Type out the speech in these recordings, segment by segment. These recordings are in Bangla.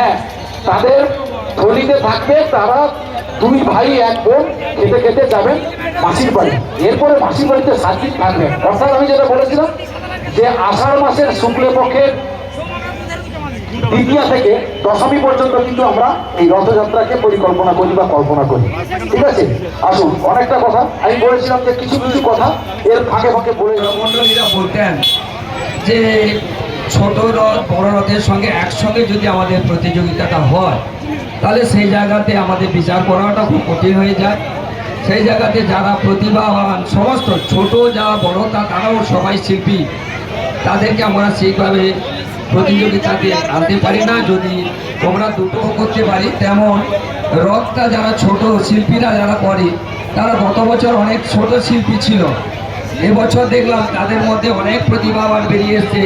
হ্যাঁ, তাদের থলিতে থাকবে, তারা দুই ভাই এক বোন খেতে খেতে যাবেন মাসির বাড়ি। এরপরে মাসির বাড়িতে 7 দিন থাকবেন। অর্থাৎ আমি যেটা বলেছিলাম যে আষাঢ় মাসের শুক্লপক্ষের দ্বিতীয়া থেকে দশমী পর্যন্ত কিন্তু আমরা এই রথযাত্রাকে পরিকল্পনা করি বা কল্পনা করি। ঠিক আছে, আসুন, অনেকটা কথা আমি বলেছিলাম যে কিছু কিছু কথা এর ফাঁকে ফাঁকে বলে মন্ডলীরা বলতেন যে ছোট রথ বড় রথের সঙ্গে একসঙ্গে যদি আমাদের প্রতিযোগিতাটা হয় তাহলে সেই জায়গাতে আমাদের বিচার করাটা খুব কঠিন হয়ে যায়। সেই জায়গাতে যারা প্রতিভাবান সমস্ত ছোট যারা বড় তারাও সবাই শিল্পী, তাদেরকে আমরা সেইভাবে প্রতিযোগিতাতে আনতে পারি না। যদি তোমরা দুটো করতে পারি, তেমন রথটা যারা ছোট শিল্পীরা যারা করে তারা গত বছর অনেক ছোট শিল্পী ছিল, এবছর দেখলাম তাদের মধ্যে অনেক প্রতিভাবান বেরিয়ে এসছে,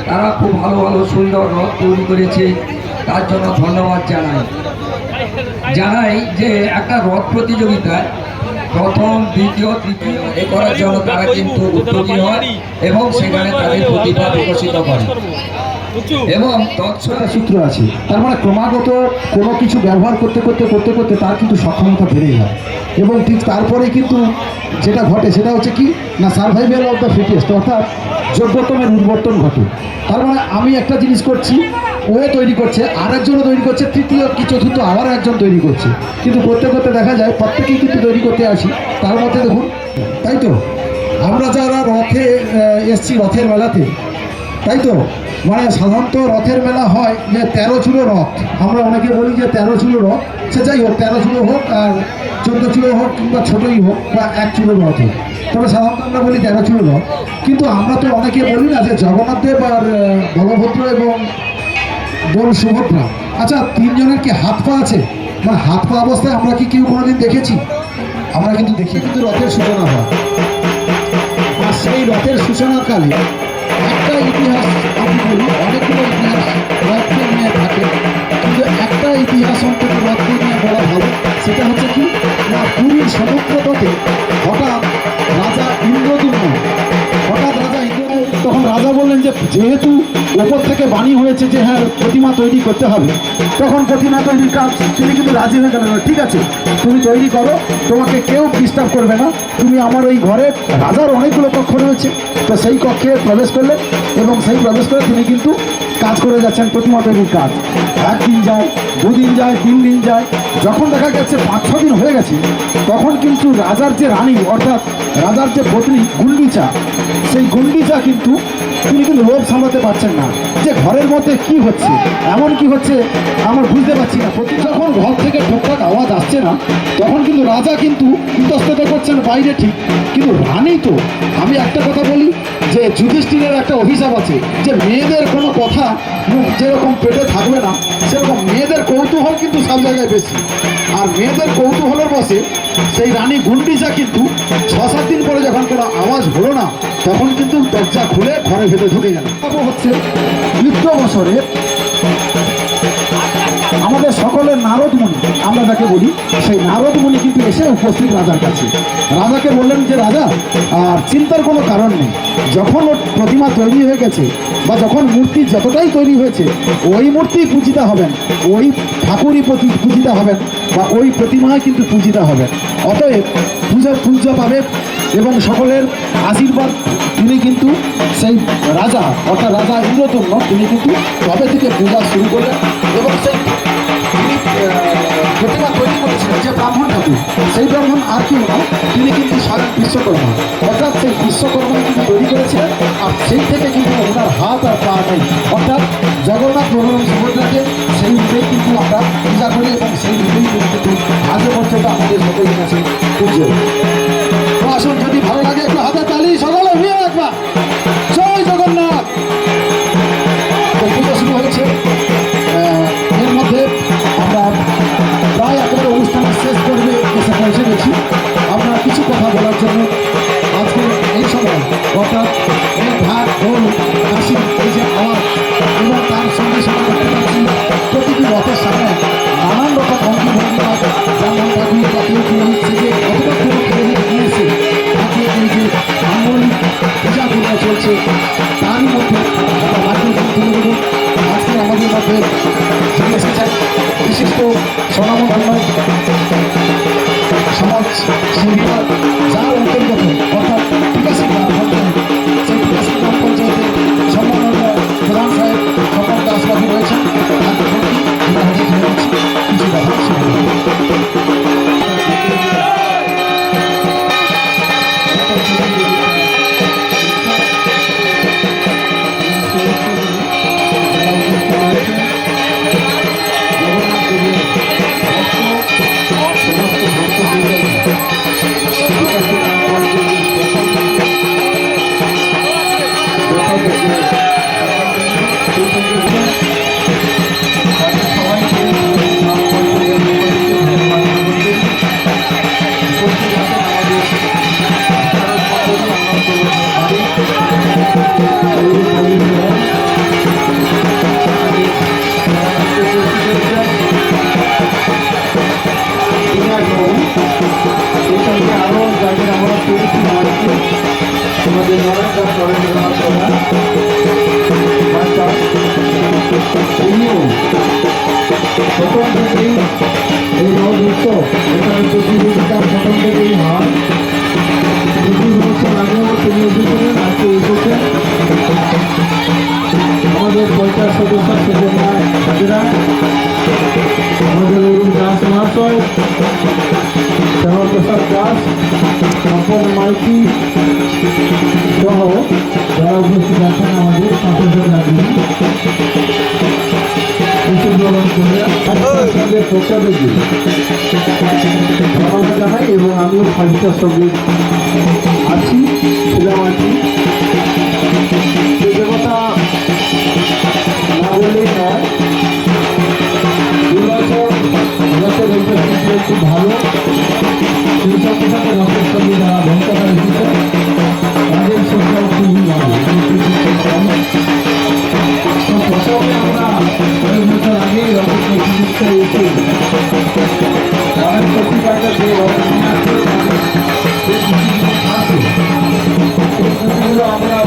তারা খুব ভালো ভালো সুন্দর রথ তৈরি করেছে। তার জন্য ধন্যবাদ জানাই যে একটা রথ প্রতিযোগিতায় প্রথম দ্বিতীয় তৃতীয় এ করার জন্য তারা কিন্তু উদ্যোগী হয় এবং সেখানে তাদের প্রতিভা বিকশিত করে এবং তৎসঙ্গে সূত্র আছে। তার মানে ক্রমাগত কোনো কিছু ব্যবহার করতে করতে করতে করতে তার কিন্তু সক্ষমতা বেড়ে যায় এবং ঠিক তারপরে কিন্তু যেটা ঘটে সেটা হচ্ছে কি না, সার্ভাইভাল অফ দ্য ফিটেস্ট, অর্থাৎ যোগ্যতমের উদ্বর্তন ঘটে। তার মানে আমি একটা জিনিস করছি, ও তৈরি করছে, আরেকজনও তৈরি করছে, তৃতীয় কি চতুর্থ আবার একজন তৈরি করছে, কিন্তু করতে করতে দেখা যায় প্রত্যেকেই কিন্তু তৈরি করতে আসি। তার মধ্যে দেখুন, তাই তো আমরা যারা রথে এসছি রথের মেলাতে, তাই তো মানে সাধারণত রথের মেলা হয় যে 13 চুলো রথ, আমরা অনেকে বলি যে 13 চুলো রথ, সে যাই হোক 13 চুলো হোক আর 14 চুলো হোক কিংবা ছোটোই হোক বা 1 চুলো রথ হোক, তবে সাধারণত আমরা বলি 13 চুলো রথ। কিন্তু আমরা তো অনেকে বলি না যে জগন্নাথদেব আর বলভদ্র এবং বোন সুভদ্রা, আচ্ছা 3 জনের কি হাত পা আছে? মানে হাত পা অবস্থায় আমরা কি কেউ কোনোদিন দেখেছি? আমরা কিন্তু দেখি, কিন্তু রথের সূচনা হয় আর সেই রথের সূচনাকালে একটা ইতিহাস আমি বলি, অনেকগুলো ইতিহাস রথকে নিয়ে থাকে, কিন্তু একটা ইতিহাস অন্তত রথকে নিয়ে বলা ভালো। সেটা হচ্ছে কি না, পুরীর সমুদ্র তটে হঠাৎ রাজা ইন্দ্রদ্যুম্ন তখন রাজা বললেন যে যেহেতু ওপর থেকে বাণী হয়েছে যে হ্যাঁ প্রতিমা তৈরি করতে হবে, তখন প্রতিমা তৈরির কাজ তিনি কিন্তু রাজি হয়ে গেলেন। ঠিক আছে, তুমি তৈরি করো, তোমাকে কেউ ডিস্টার্ব করবে না, তুমি আমার ওই ঘরে, রাজার অনেকগুলো কক্ষ রয়েছে, তো সেই কক্ষে প্রবেশ করলেন এবং সেই প্রবেশ করে তিনি কিন্তু কাজ করে যাচ্ছেন প্রতিমা তৈরির কাজ। 1 দিন যায়, 2 দিন যায়, 3 দিন যায়, যখন দেখা গেছে 5-6 দিন হয়ে গেছে, তখন কিন্তু রাজার যে রানী অর্থাৎ রাজার যে পত্নী গুন্ডিচা, সেই গুন্ডিচা কিন্তু তিনি কিন্তু লোভ সামলাতে পারছেন না যে ঘরের মধ্যে কি হচ্ছে, এমন কি হচ্ছে আমার বুঝতে পারছি না। যখন ঘর থেকে ঠোকঠাক আওয়াজ আসছে না, তখন কিন্তু রাজা কিন্তু ইতস্তত করছেন বাইরে, ঠিক, কিন্তু রানী তো, আমি একটা কথা বলি যে যুধিষ্ঠিরের একটা অভিশাপ আছে যে মেয়েদের কোনো কথা যেরকম পেটে থাকবে না, সেরকম মেয়েদের কৌতূহল কিন্তু সব জায়গায় বেশি। আর মেয়েদের কৌতূহলের বসে সেই রানী গুন্ডিচা কিন্তু 6-7 দিন পরে যখন কোনো আওয়াজ হলো না, তখন কিন্তু দরজা খুলে ঘরে ভেতরে ঢুকে গেল। হচ্ছে মৃত্যু বছরে আমাদের সকলের নারদ মুনি আমরা যাকে বলি, সেই নারদ মুনি কিন্তু এসে উপস্থিত রাজার কাছে। রাজাকে বললেন যে রাজা, আর চিন্তার কোনো কারণ নেই, যখন ওর প্রতিমা তৈরি হয়ে গেছে বা যখন মূর্তি যতটাই তৈরি হয়েছে ওই মূর্তি পূজিতা হবেন, ওই ঠাকুরই পূজিতা হবেন বা ওই প্রতিমায় কিন্তু পূজিতা হবেন। অতএব পূজ্য পাবে এবং সকলের আশীর্বাদ তিনি কিন্তু সেই রাজা অর্থাৎ রাজা ইন্দ্রদ্যুম্ন তিনি কিন্তু তবে থেকে পূজা শুরু করলেন এবং সেই প্রতিমা তৈরি করেছিলেন যে ব্রাহ্মণ ঠাকুর, সেই ব্রাহ্মণ আর কেউ নয়, তিনি কিন্তু স্বয়ং বিশ্বকর্মা, অর্থাৎ সেই বিশ্বকর্মাই কিন্তু তৈরি করেছিলেন। আর সেই থেকে কিন্তু ওনার হাত আর পা নেই, অর্থাৎ জগন্নাথ প্রভু সুভদ্রাকে সেই রূপেই কিন্তু আমরা পূজা করি এবং সেই রূপেই কিন্তু আজও পর্যন্ত আমাদের সকলের কাছে পুজো। তো আসুন, যদি ভালো লাগে একটু হাতে তালি সকলে হয়ে রাখবা, জয় জগন্নাথ। তো পুজো শুরু হয়েছে, এর মধ্যে আমরা প্রায় একেবারে অনুষ্ঠানের শেষ পর্বে এসে পৌঁছে গেছি। আমরা কিছু কথা বলার জন্য আজকে এই সময় অর্থাৎ এই ঢাক ঢোল কাশি এই যে আওয়াজ এবং তার সঙ্গে সঙ্গে দেখতে পাচ্ছি প্রতিটি রথের সামনে নানান রকম ভঙ্গি ভঙ্গিমা যেমন ঠাকুর জাতীয় যে অথবা কোনো পুরোহিত নিয়েছে তাকে এই যে মাঙ্গলিক পূজা পূজা চলছে, তারই মধ্যে আমরা মাধ্যমে তুলে দেবো। আজকে আমাদের মধ্যে চলে এসেছে সমস্ত স্বনামধন্য সমাজ সেবীরা যার অন্তর্গত অর্থাৎ টিকাশি গ্রাম পঞ্চায়েত, সেই টিকাশি গ্রাম পঞ্চায়েতের সম্মাননীয় প্রধান সাহেব স্বপন দাস বাবু রয়েছেন, তাকে আমরা হাতে তুলে দিচ্ছি কিছু কথা এই রথ উৎসব এখানে প্রতিযোগিতা প্রথম থেকেই হয়। ২০ বছর আগেও তিনি এসেছিলেন, আজকে এসেছেন আমাদের পঞ্চায়েত সদস্য সুজনায় হাজিরা, আমাদের অরুণ দাস মহাশয়, শ্যামাপ্রসাদ দাস, স্বপন মাইতি সহ যারা উপস্থিত আছেন আমাদের সাংসদ রাজনীতি জানাই এবং আমিও ফাইভটার সঙ্গে আছি, ছিলাম আছি। সে কথা না বললেই নয়, 2 বছর রথের উপস্থিতি খুব ভালো। সেই সাথে সাথে রথের সঙ্গে যারা ভক্তরা এসেছে তাদের সংখ্যাও খুবই ভালো। প্রথমে আমরা কয়েক বছর আগে রথের প্রতিযোগিতায় এসে অনেক প্রতিবাদটা যে রথ নিয়ে আসে সেগুলো আমরা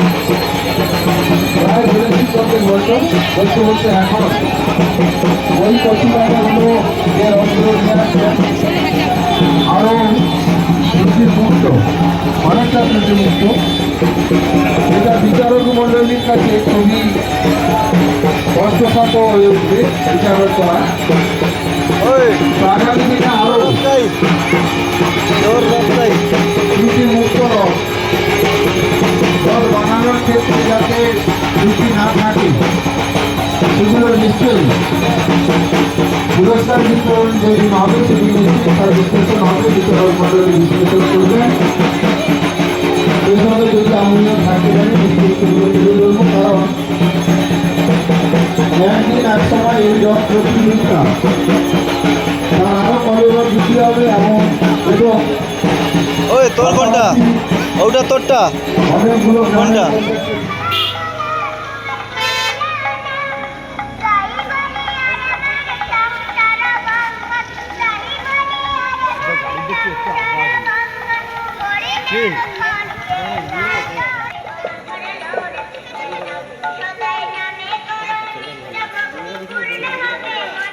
প্রায় বলেছি প্রত্যেক বছর বলতে বলতে এখন ওই প্রতিবাদটা হলো যে রথগুলো নিয়ে আসে আরও ত্রুটিমুক্ত, অনেকটা ত্রুটিমুক্ত। এটা বিচারক মণ্ডলীর কাছে খুবই কষ্টসাধ্য হয়ে উঠবে বিচারক করা। আগামী দিনে আরো ত্রুটিমুক্ত রথ বানানোর ক্ষেত্রে যাতে ত্রুটি না থাকে সেগুলো নিশ্চয়ই পুরস্কার বিতরণ যেদিন হবে সেদিন নিশ্চয়ই তার বিশ্লেষণ হবে, বিচারক মণ্ডলী বিশ্লেষণ করবেন। এইভাবে যদি আমিও থাকতে পারি নিশ্চয়ই সেগুলো তুলে ধরবো, কারণ একদিন এক সময় এই রথ প্রতিযোগিতা তার আরো কলেবর দিতে হবে এমন এবং ওই তোর কোনটা, ওটা তোরটা অনেকগুলো কোনটা?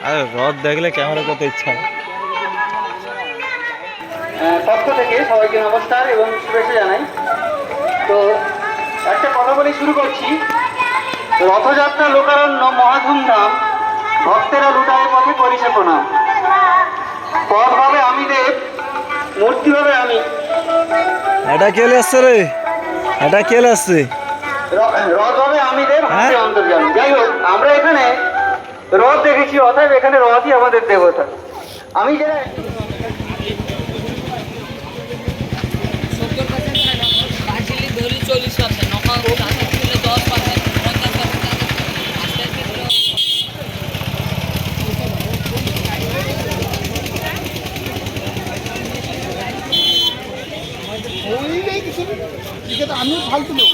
আরে রথ দেখলে ক্যামেরা করতে ইচ্ছা পক্ষ থেকে সবাইকে নমস্কার এবং শুভেচ্ছা জানাই। তো একটা কথা বলে শুরু করছি। রথযাত্রা লোকারণ্য মহাধুমধাম, ভক্তেরা লুটায় পথে করিছে প্রণাম। পথ ভাবে আমি দেব, মূর্তি ভাবে আমি। এটা কে আসছে রে, এটা কে আসছে? রথ ভাবে আমি দেব, হাতে অন্তর্যামী। যাই হোক, আমরা এখানে রথ দেখেছি, অতএব এখানে রথই আমাদের দেবতা। আমি যেটা আমি ফালতু লোক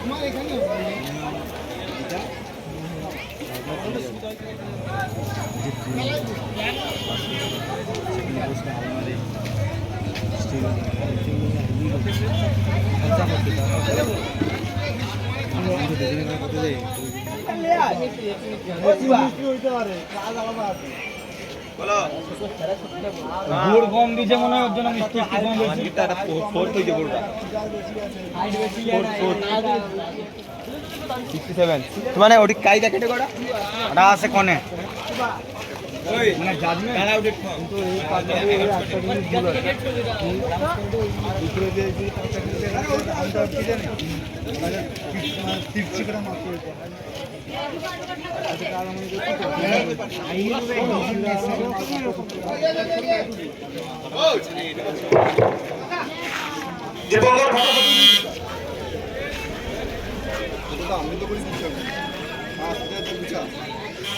আমার এখানে গুড় কম দিছে মনে হয় ওর জন্য মিষ্টি একটু কম হয়েছে মানে ওটি কাইদা কেটে করা ওটা আছে কনে মানে জাজমেন্ট কিন্তু এই কাজটা একটা জিনিস ভুল আছে উপরে দিয়ে যদি কাজটা করে আমরা কি জানি মানে টিপচি করে মাপ করে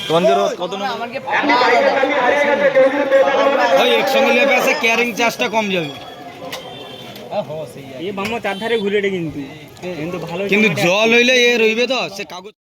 তোমাদের কত একসঙ্গে লেবে আছে ক্যারিং চার্জটা কম যাবে এই বাম্মা চারধারে ঘুরে কিন্তু ভালো কিন্তু জল হইলে এ রইবে তো সে কাগজ